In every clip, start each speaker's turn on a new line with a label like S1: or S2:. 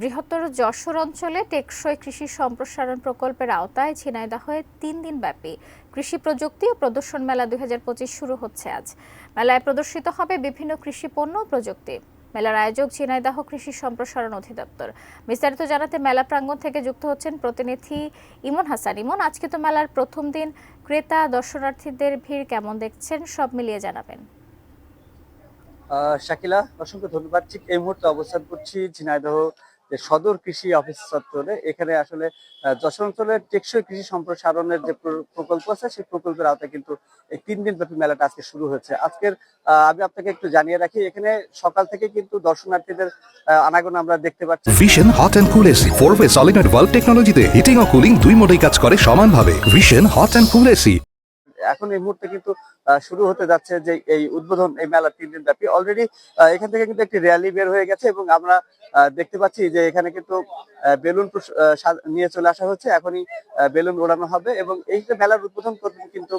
S1: বৃহত্তর যশোর অঞ্চলে টেকসই কৃষি সম্প্রসারণ প্রকল্পের আওতায় ঝিনাইদহে ৩ দিনব্যাপী কৃষি প্রযুক্তি ও প্রদর্শন মেলা ২০২৫ শুরু হচ্ছে আজ। মেলায় প্রদর্শিত হবে বিভিন্ন কৃষি পণ্য ও প্রযুক্তি। মেলার আয়োজক ঝিনাইদহ কৃষি সম্প্রসারণ অধিদপ্তর। বিস্তারিত জানাতে মেলা প্রাঙ্গণ থেকে যুক্ত হচ্ছেন প্রতিনিধি ইমন হাসান। ইমন, আজকে তো মেলার প্রথম দিন, ক্রেতা দর্শনার্থীদের ভিড় কেমন দেখছেন, সব মিলিয়ে জানাবেন।
S2: শাকিলা, অসংখ্য ধন্যবাদ। ঠিক এই মুহূর্তে অবস্থান করছি ঝিনাইদহ যে সদর কৃষি অফিস চত্বরে। এখানে আসলে যশোর অঞ্চলের টেকসই কৃষি সম্প্রসারণের যে প্রকল্প আছে, সেই প্রকল্পের আওতায় কিন্তু এই 3 দিন ব্যাপী মেলাটা আজকে শুরু হয়েছে। আজকের আমি আপনাকে একটু জানিয়ে রাখি, এখানে সকাল থেকে কিন্তু দর্শনার্থীদের আনাগোনা আমরা দেখতে পাচ্ছি।
S3: Vision hot and cool AC 4-ওয়ে সলিনয়েড ভালভ টেকনোলজিতে হিটিং ও কুলিং দুই মোডেই কাজ করে সমানভাবে। Vision hot and cool AC.
S2: এখন এই মুহূর্তে কিন্তু শুরু হতে যাচ্ছে যে এই উদ্বোধন, এই মেলা 3 দিন ব্যাপী। অলরেডি এখান থেকে কিন্তু একটি র্যালি বের হয়ে গেছে এবং আমরা দেখতে পাচ্ছি যে এখানে কিন্তু বেলুন নিয়ে চলে আসা হচ্ছে। এখনই বেলুন ওড়ানো হবে এবং এই যে মেলার উদ্বোধন করবেন কিন্তু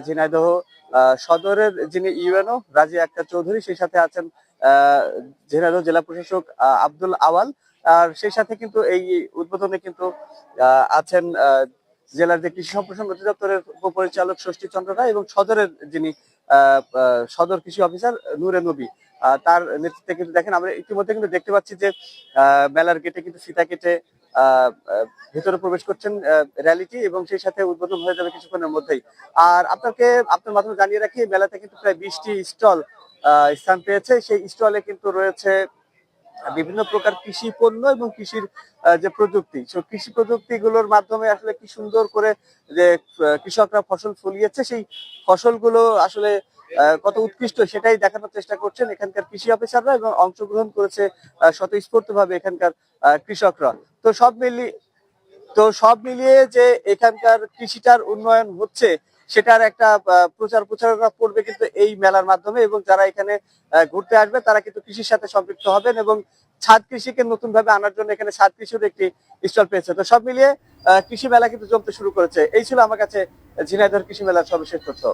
S2: ঝিনাইদহ সদরের যিনি ইউএনও রাজিয়া আক্তার চৌধুরী, সেই সাথে আছেন ঝিনাইদহ জেলা প্রশাসক আব্দুল আওয়াল। আর সেই সাথে কিন্তু এই উদ্বোধনে কিন্তু আছেন জেলার যে কৃষি সম্প্রসারণ অধিদপ্তরের উপপরিচালক ষষ্ঠী চন্দ্র রায় এবং সদরের যিনি সদর কৃষি অফিসার নূরে নবী। তার নেতৃত্বে কিন্তু দেখেন, আমরা ইতিমধ্যে কিন্তু দেখতে পাচ্ছি যে মেলার গেটে কিন্তু ফিতা কেটে ভেতরে প্রবেশ করছেন র্যালিটি এবং সেই সাথে উদ্বোধন হয়ে যাবে কিছুক্ষণের মধ্যেই। আর আপনার মাধ্যমে জানিয়ে রাখি, মেলাতে কিন্তু প্রায় 20টি স্টল স্থান পেয়েছে। সেই স্টলে কিন্তু রয়েছে বিভিন্ন প্রকার কৃষি পণ্য এবং কৃষির যে প্রযুক্তি, কৃষি প্রযুক্তি গুলোর মাধ্যমে আসলে কি সুন্দর করে যে কৃষকরা ফসল ফলিয়েছে, সেই ফসলগুলো আসলে কত উৎকৃষ্ট সেটাই দেখানোর চেষ্টা করছেন এখানকার কৃষি অফিসাররা এবং অংশগ্রহণ করেছে স্বতঃস্ফূর্ত ভাবে এখানকার কৃষকরা। তো সব মিলিয়ে যে এখানকার কৃষিটার উন্নয়ন হচ্ছে, সেটার একটা প্রচারণা পড়বে কিন্তু এই মেলার মাধ্যমে। এবং যারা এখানে ঘুরতে আসবে তারা কিন্তু কৃষির সাথে সম্পৃক্ত হবেন এবং ছাদ কৃষিকে নতুন ভাবে আনার জন্য এখানে ছাদ কৃষির একটি স্টল পেয়েছে। তো সব মিলিয়ে কৃষি মেলা কিন্তু জমতে শুরু করেছে। এই ছিল আমার কাছে ঝিনাইদহ কৃষি মেলার সর্বশেষ তথ্য।